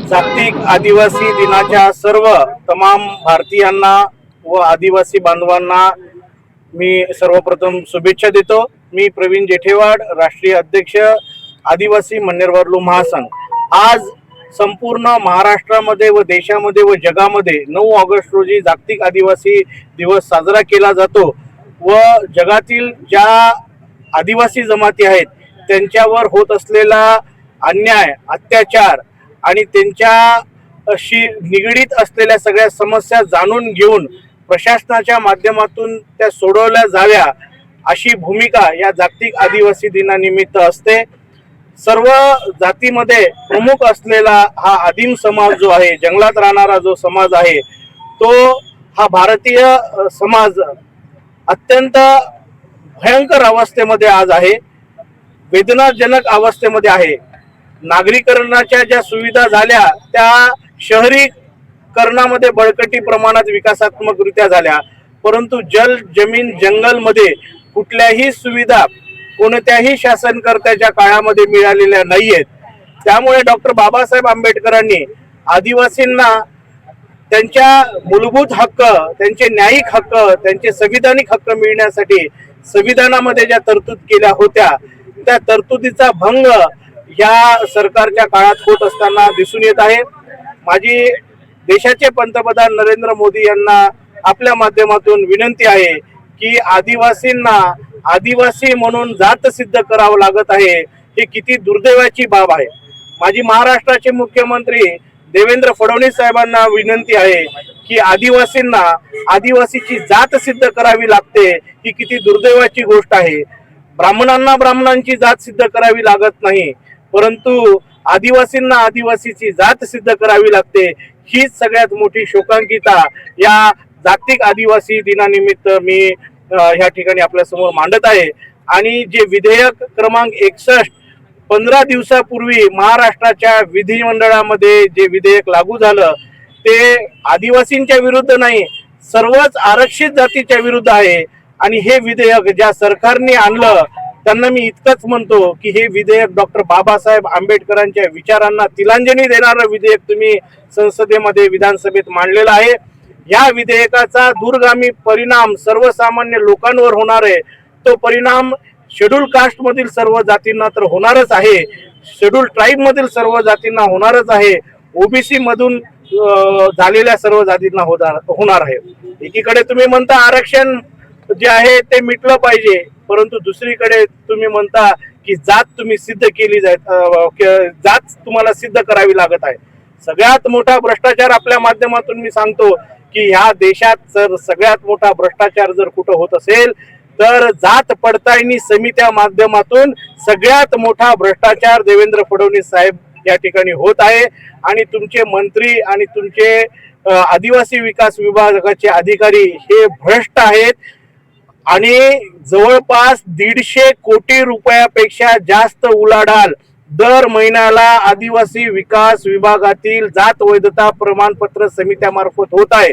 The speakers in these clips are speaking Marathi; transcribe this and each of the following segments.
जागतिक आदिवासी दिनाच्या सर्व तमाम भारतीयांना व आदिवासी बांधवांना मी सर्वप्रथम शुभेच्छा देतो। मी प्रवीण जेठेवाड, राष्ट्रीय अध्यक्ष आदिवासी मन्नेरवारलू महासंघ। आज संपूर्ण महाराष्ट्रामध्ये व देशामध्ये व जगामध्ये 9 ऑगस्ट रोजी जागतिक आदिवासी दिवस साजरा केला जातो व जगातील ज्या आदिवासी जमाती आहेत त्यांच्यावर होत असलेला अन्याय, अत्याचार आणि त्यांच्याशी निगडीत असलेल्या सगळ्या समस्या जाणून घेऊन प्रशासनाच्या माध्यमातून त्या सोडवल्या जाव्या अशी भूमिका या जागतिक आदिवासी दिनानिमित्त असते। सर्व जातीमध्ये प्रमुख असलेला हा आदिम समाज जो आहे, जंगलात राहणारा जो समाज आहे, तो हा भारतीय समाज अत्यंत भयंकर अवस्थेमध्ये आज आहे, वेदनाजनक अवस्थेमध्ये आहे। नागरीकरणाच्या ज्या सुविधा झाल्या त्या शहरीकरणामध्ये बळकटी प्रमाणात विकासात्मकरित्या झाल्या, परंतु जल, जमीन, जंगल मध्ये कुठल्याही सुविधा कोणत्याही शासनकर्त्याच्या काळामध्ये मिळालेल्या नाहीयेत। त्यामुळे डॉक्टर बाबासाहेब आंबेडकरांनी आदिवासींना त्यांच्या मूलभूत हक्क, त्यांचे न्यायिक हक्क, त्यांचे संविधानिक हक्क मिळण्यासाठी संविधानामध्ये ज्या तरतूद केल्या होत्या त्या तरतुदीचा भंग या सरकारच्या काळात होत असताना दिसून येत आहे। माझी देशाचे पंतप्रधान नरेंद्र मोदी यांना आपल्या माध्यमातून विनंती आहे की आदिवासींना आदिवासी म्हणून जात सिद्ध करावं लागत आहे, ही किती दुर्दैवाची बाब आहे। माझी महाराष्ट्राचे मुख्यमंत्री देवेंद्र फडणवीस साहेबांना विनंती आहे की आदिवासींना आदिवासीची जात सिद्ध करावी लागते, ही किती दुर्दैवाची गोष्ट आहे। ब्राह्मणांना ब्राह्मणांची जात सिद्ध करावी लागत नाही, परंतु आदिवासींना आदिवासीची जात सिद्ध करावी लागते। हीच सगळ्यात मोठी शोकांकिता या जागतिक आदिवासी दिनानिमित्त मी ह्या ठिकाणी आपल्या समोर मांडत आहे। आणि जे विधेयक क्रमांक 61 15 दिवसापूर्वी महाराष्ट्राच्या विधिमंडळामध्ये जे विधेयक लागू झालं ते आदिवासींच्या विरुद्ध नाही, सर्वच आरक्षित जातीच्या विरुद्ध आहे। आणि हे विधेयक ज्या सरकारने आणलं त्यांना मी इतकंच म्हणतो की हे विधेयक डॉक्टर बाबासाहेब आंबेडकरांच्या विचारांना तिलांजली देणारं विधेयक तुम्ही संसदेमध्ये, विधानसभेत मांडलेलं आहे। या विधेयकाचा दूरगामी परिणाम सर्वसामान्य लोकांवर होणार आहे। तो परिणाम शेड्यूल कास्ट मधील सर्व जातींना तर होणारच आहे, शेड्यूल ट्राईब मधील सर्व जातींना होणारच आहे, ओबीसी मधून झालेल्या सर्व जातींना होणार आहे। एकीकडे तुम्ही म्हणता आरक्षण जे आहे ते मिटलं पाहिजे, परंतु दुसरीकडे तुम्ही म्हणता की जात तुम्ही सिद्ध केली जात तुम्हाला सिद्ध करावी लागत आहे। सगळ्यात मोठा भ्रष्टाचार आपल्या माध्यमातून मी सांगतो की ह्या देशात जर सगळ्यात मोठा भ्रष्टाचार जर कुठं होत असेल तर जात पडताळणी समित्या माध्यमातून सगळ्यात मोठा भ्रष्टाचार देवेंद्र फडणवीस साहेब या ठिकाणी होत आहे। आणि तुमचे मंत्री आणि तुमचे आदिवासी विकास विभागाचे अधिकारी हे भ्रष्ट आहेत आणि जवळपास 150 कोटी रुपयापेक्षा जास्त उलाढाल दर महिन्याला आदिवासी विकास विभागातील जात वैधता प्रमाणपत्र समित्यामार्फत होत आहे।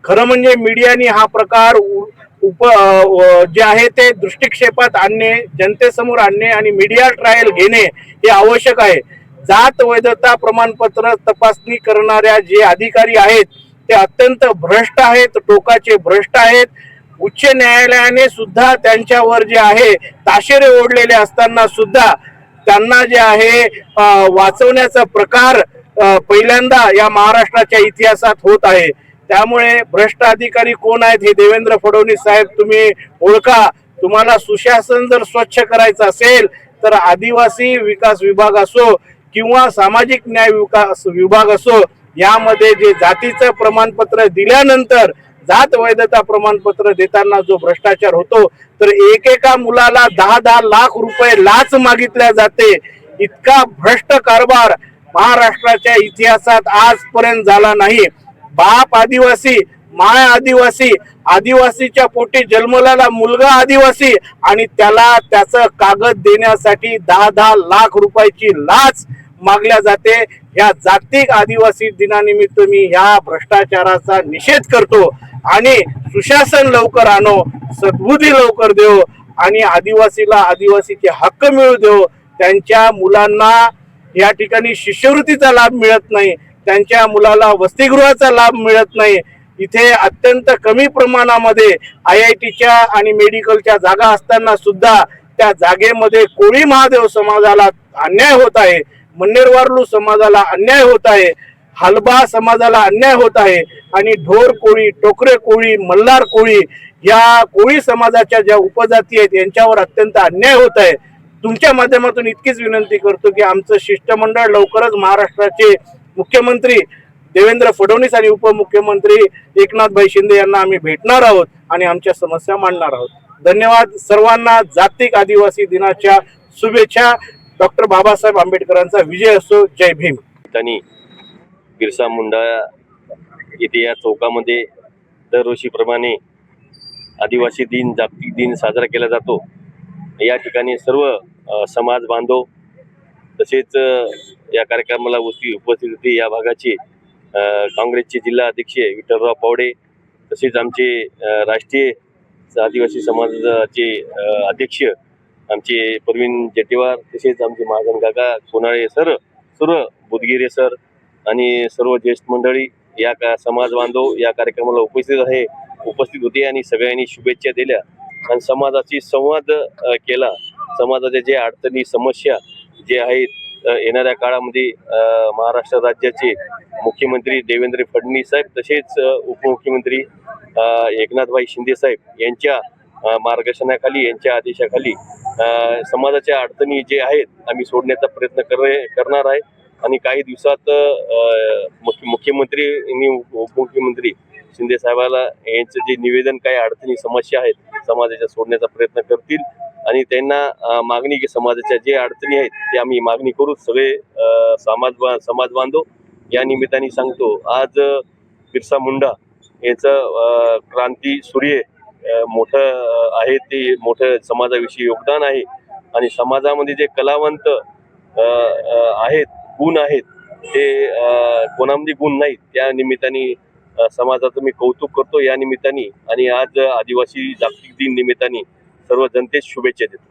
खरं म्हणजे मीडियाने हा प्रकार जे आहे ते दृष्टिक्षेपात आणणे, जनतेसमोर आणणे आणि मीडिया ट्रायल घेणे हे आवश्यक आहे। जात वैधता प्रमाणपत्र तपासणी करणाऱ्या जे अधिकारी आहेत ते अत्यंत भ्रष्ट आहेत, टोकाचे भ्रष्ट आहेत। उच्च न्यायालयाने सुद्धा त्यांच्यावर जे आहे ताशेरे ओढलेले असताना सुद्धा त्यांना जे आहे वाचवण्याचा प्रकार पहिल्यांदा या महाराष्ट्राच्या इतिहासात होत आहे। त्यामुळे भ्रष्ट अधिकारी कोण आहेत हे देवेंद्र फडणवीस साहेब तुम्ही ओळखा। तुम्हाला सुशासन जर स्वच्छ करायचं असेल तर आदिवासी विकास विभाग असो किंवा सामाजिक न्याय विकास विभाग असो, यामध्ये जे जातीचं प्रमाणपत्र दिल्यानंतर जात वैधता प्रमाणपत्र देताना जो भ्रष्टाचार होतो तर एकेका मुलाला 10-10 लाख रुपये लाच मागितल्या जाते। इतका भ्रष्ट कारभार महाराष्ट्राच्या इतिहासात आजपर्यंत झाला नाही। बाप आदिवासी, माय आदिवासी, आदिवासीच्या पोटी जन्मलेला मुलगा आदिवासी आणि त्याला त्याचं कागद देण्यासाठी 10-10 लाख रुपयाची लाच मागल्या जाते। या जागतिक आदिवासी दिनानिमित्त मी ह्या भ्रष्टाचाराचा निषेध करतो आणि सुशासन लवकर आणो, सद्बुद्धी लवकर देऊ आणि आदिवासीला आदिवासीचे हक्क मिळू देव। त्यांच्या मुलांना या ठिकाणी शिष्यवृत्तीचा लाभ मिळत नाही, त्यांच्या मुलाला वसतिगृहाचा लाभ मिळत नाही। इथे अत्यंत कमी प्रमाणामध्ये IITच्या आणि मेडिकलच्या जागा असताना सुद्धा त्या जागेमध्ये कोळी महादेव समाजाला अन्याय होत आहे, मन्नेरवारलू समाजाला अन्याय होत आहे, हलबा समाजाला अन्याय होत आहे आणि ढोर कोळी, टोकरे कोळी, मल्हार कोळी या कोळी समाजाच्या ज्या उपजाती आहेत यांच्यावर अत्यंत अन्याय होत आहे। तुमच्या माध्यमातून इतकीच विनंती करतो की आमचं शिष्टमंडळ लवकरच महाराष्ट्राचे मुख्यमंत्री देवेंद्र फडणवीस आणि उपमुख्यमंत्री एकनाथभाई शिंदे यांना आम्ही भेटणार आहोत आणि आमच्या समस्या मांडणार आहोत। धन्यवाद सर्वांना। जागतिक आदिवासी दिनाच्या शुभेच्छा। डॉक्टर बाबासाहेब आंबेडकरांचा विजय असो। जय भीम। त्यांनी बिरसा मुंडा येथे या चौकामध्ये दरवर्षीप्रमाणे आदिवासी दिन, जागतिक दिन साजरा केला जातो। या ठिकाणी सर्व समाज बांधव तसेच या कार्यक्रमाला उपस्थित होते या भागाचे काँग्रेसचे जिल्हा अध्यक्ष विठ्ठलराव पावडे, तसेच आमचे राष्ट्रीय आदिवासी समाजाचे अध्यक्ष आमचे प्रवीण जेटेवार, तसेच आमचे महाजन काका सोनाळे सर, सर्व बुधगिरे सर आणि सर्व ज्येष्ठ मंडळी या समाज बांधव या कार्यक्रमाला उपस्थित होते आणि सगळ्यांनी शुभेच्छा दिल्या आणि समाजाशी संवाद केला। समाजाच्या ज्या अडचणी, समस्या जे आहेत येणाऱ्या काळामध्ये महाराष्ट्र राज्याचे मुख्यमंत्री देवेंद्र फडणवीस साहेब तसेच उपमुख्यमंत्री एकनाथभाई शिंदे साहेब यांच्या मार्गदर्शनाखाली, यांच्या आदेशाखाली समाजाच्या अडचणी जे आहेत आम्ही सोडण्याचा प्रयत्न करणार आहे आणि काही दिवसात मुख्यमंत्री आणि उपमुख्यमंत्री शिंदे साहेबाला यांचं जे निवेदन, काही अडचणी, समस्या आहेत समाजाच्या सोडण्याचा प्रयत्न करतील आणि त्यांना मागणी की समाजाच्या जे अडचणी आहेत ते आम्ही मागणी करू। सगळे समाज बांधव या निमित्ताने सांगतो, आज बिरसा मुंडा याचं क्रांती सूर्य मोठं आहे, ते मोठं समाजाविषयी योगदान आहे आणि समाजामध्ये जे कलावंत आहेत, गुण आहेत, ते कोणामध्ये गुण नाहीत, त्या निमित्ताने समाजाचं मी कौतुक करतो या निमित्ताने आणि आज आदिवासी जागतिक दिन निमित्ताने सर्व जनतेस शुभेच्छा देतो।